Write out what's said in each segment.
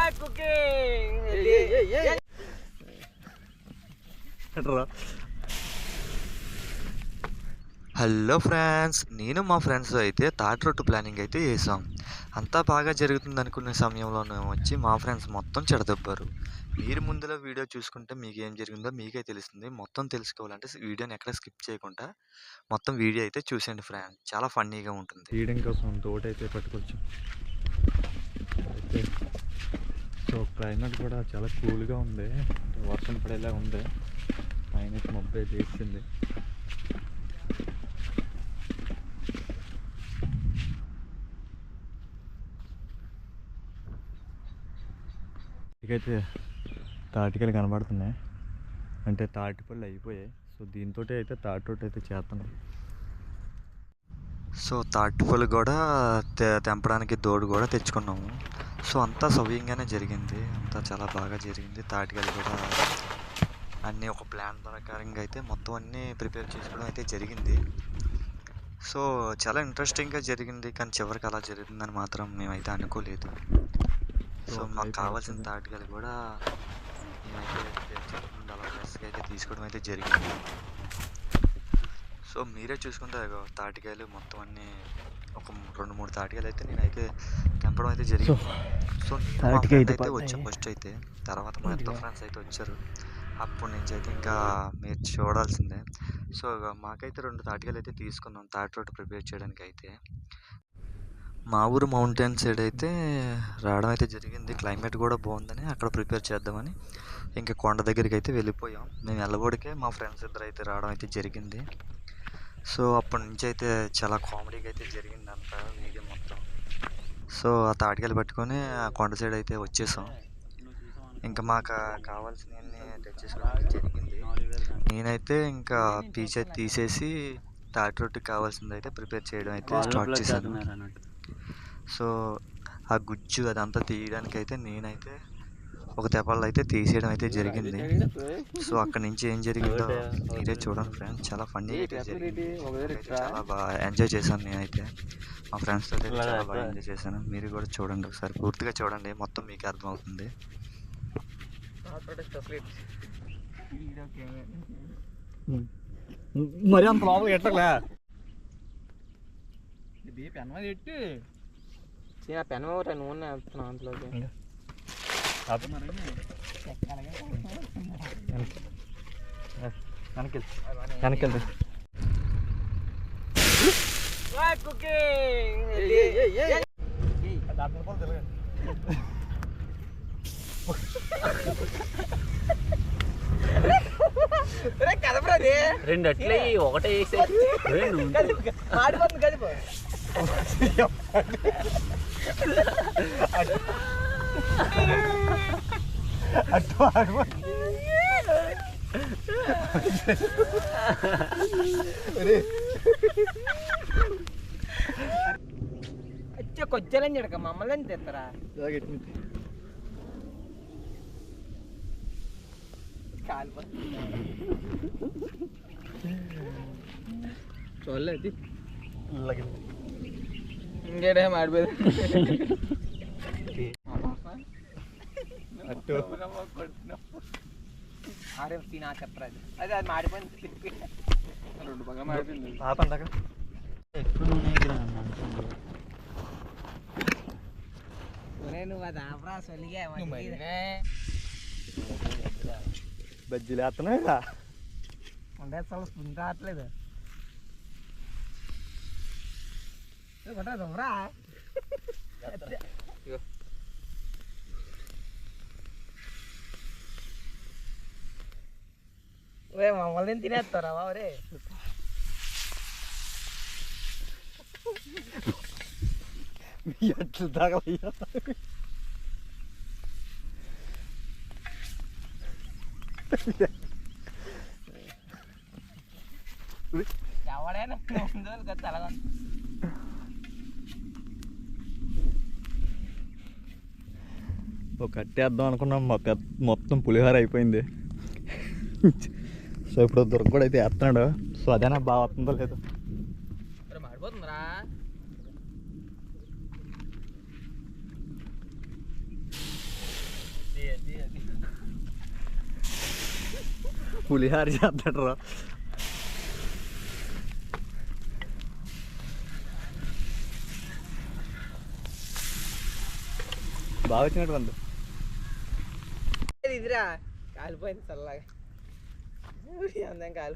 Hello friends, నేను మా friends అయితే తాటి రొట్టు ప్లానింగ్ అయితే చేసాం. అంతా బాగా జరుగుతుంది అనుకునే సమయంలోనే వచ్చి మా ఫ్రెండ్స్ మొత్తం చెడదెబ్బారు. మీరు ముందులో వీడియో చూసుకుంటే మీకు ఏం జరిగిందో మీకే తెలుస్తుంది. మొత్తం తెలుసుకోవాలంటే వీడియోని ఎక్కడ స్కిప్ చేయకుండా మొత్తం వీడియో అయితే చూసేయండి ఫ్రెండ్స్. చాలా ఫన్నీగా ఉంటుంది. ఫీడింగ్ కోసం తోట అయితే పట్టుకొచ్చాం. అయితే సో క్లైమేట్ కూడా చాలా కూల్గా ఉంది, అంటే వర్షం పడేలా ఉంది. పైన మబ్బు అయితే వేసింది. ఇకైతే తాటికాయలు కనబడుతున్నాయి, అంటే తాటిపళ్ళు అయిపోయాయి. సో దీంతో అయితే తాటి రొట్టె అయితే చేస్తున్నాం. సో తాటిపళ్ళు కూడా తెంపడానికి దోడు కూడా తెచ్చుకున్నాము. సో అంతా సవ్యంగానే జరిగింది, అంతా చాలా బాగా జరిగింది. తాటికాయలు కూడా అన్నీ ఒక ప్లాన్ ప్రకారంగా అయితే మొత్తం అన్నీ ప్రిపేర్ చేసుకోవడం అయితే జరిగింది. సో చాలా ఇంట్రెస్టింగ్గా జరిగింది, కానీ చివరికి అలా జరుగుతుందని మాత్రం మేమైతే అనుకోలేదు. సో మాకు కావాల్సిన తాటికాయలు కూడా మేమైతే అలా ఫ్రెష్గా అయితే తీసుకోవడం అయితే జరిగింది. సో మీరే చూసుకుంటే తాటికాయలు మొత్తం అన్నీ ఒక 2-3 తాటికాయలు అయితే నేనైతే తెంపడం అయితే జరిగింది. సో అయితే వచ్చాం ఫస్ట్ అయితే, తర్వాత మా ఇద్దరు ఫ్రెండ్స్ అయితే వచ్చారు. అప్పటి నుంచి అయితే ఇంకా మీరు చూడాల్సిందే. సో మాకైతే 2 తాటికాయలు అయితే తీసుకున్నాం తాటి రొట్టె ప్రిపేర్ చేయడానికి. అయితే మా ఊరు మౌంటైన్ సైడ్ అయితే రావడం అయితే జరిగింది. క్లైమేట్ కూడా బాగుందని అక్కడ ప్రిపేర్ చేద్దామని ఇంకా కొండ దగ్గరికి అయితే వెళ్ళిపోయాం. మేము వెళ్ళబోడికే మా ఫ్రెండ్స్ ఇద్దరు అయితే రావడం అయితే జరిగింది. సో అప్పటి నుంచి అయితే చాలా కామెడీగా అయితే జరిగింది అంతా వీడియో మొత్తం. సో ఆ తాటికాయలు పట్టుకొని ఆ కొండ సైడ్ అయితే వచ్చేసాం. ఇంకా మాకు కావాల్సినవన్నీ తెచ్చేసుకోవడం జరిగింది. నేనైతే ఇంకా పీచ్ అయితే తీసేసి తాటి రొట్టెకి కావాల్సింది అయితే ప్రిపేర్ చేయడం అయితే స్టార్ట్ చేశాను. సో ఆ గుజ్జు అదంతా తీయడానికి అయితే నేనైతే ఒక తెపాలు అయితే తీసేయడం అయితే జరిగింది. సో అక్కడి నుంచి ఏం జరిగిందో మీరే చూడండి ఫ్రెండ్స్. చాలా ఫన్నీ అయితే జరిగింది, చాలా బాగా ఎంజాయ్ చేశాను నేనైతే. మా ఫ్రెండ్స్తో అయితే చాలా బాగా ఎంజాయ్ చేశాను. మీరు కూడా చూడండి, ఒకసారి పూర్తిగా చూడండి, మొత్తం మీకు అర్థమవుతుంది. మరి అంత లోపల ఎట్టలే ఇది పెన్మ పెట్టి పెన్ నూనె వేస్తున్నాను అంతలోకి. వెనకెళ్తా రెండు అట్లే ఒకటే వేసే కలిపి కొచ్చారని చెడక మమ్మల్ని తెస్తారా? చూడలేదు ఇంకేడే మాడిపోయింది. అరే తినా చెప్పరా, అదే అది మాడిపోయింది. 2 బాగా మాడిపోయింది. నువ్వు అది ఆపరా సొలిగా బజ్జీలు వేస్తున్నాయిగా ఉండే అసలు స్పూన్ రావట్లేదు. రా మమ్మల్ని తినేస్తారా బాబరే? ఎట్లు తగలయ్యా ఎవడైనా తెలగా ఒక కట్టేద్దాం అనుకున్నాం, మొత్తం పులిహోర అయిపోయింది. సో ఇప్పుడు దుర్గ కూడా అయితే వేస్తున్నాడు. సో అదేనా బాగా వస్తుందో లేదో మాడిపోతుందిరా. పులిహార చేస్తాడు రా. బాగా వచ్చినట్టు ఉంది. ఇదిరా కాలిపోయింది చల్లగా అందం కాలి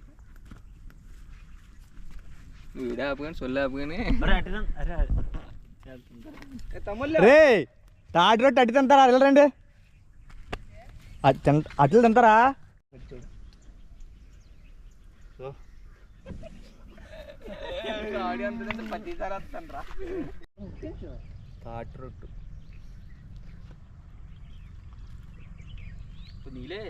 వీడియో ఆపుకొని సొల్లు ఆపుకొని తమ్ముళ్ళు రే తాటి రొట్టె అట్టి తింటారా? వెళ్ళరండి అట్లు తింటారా? ఆడియో అంత పది సార్ వస్తాను రా తాటి రొట్టు నీలే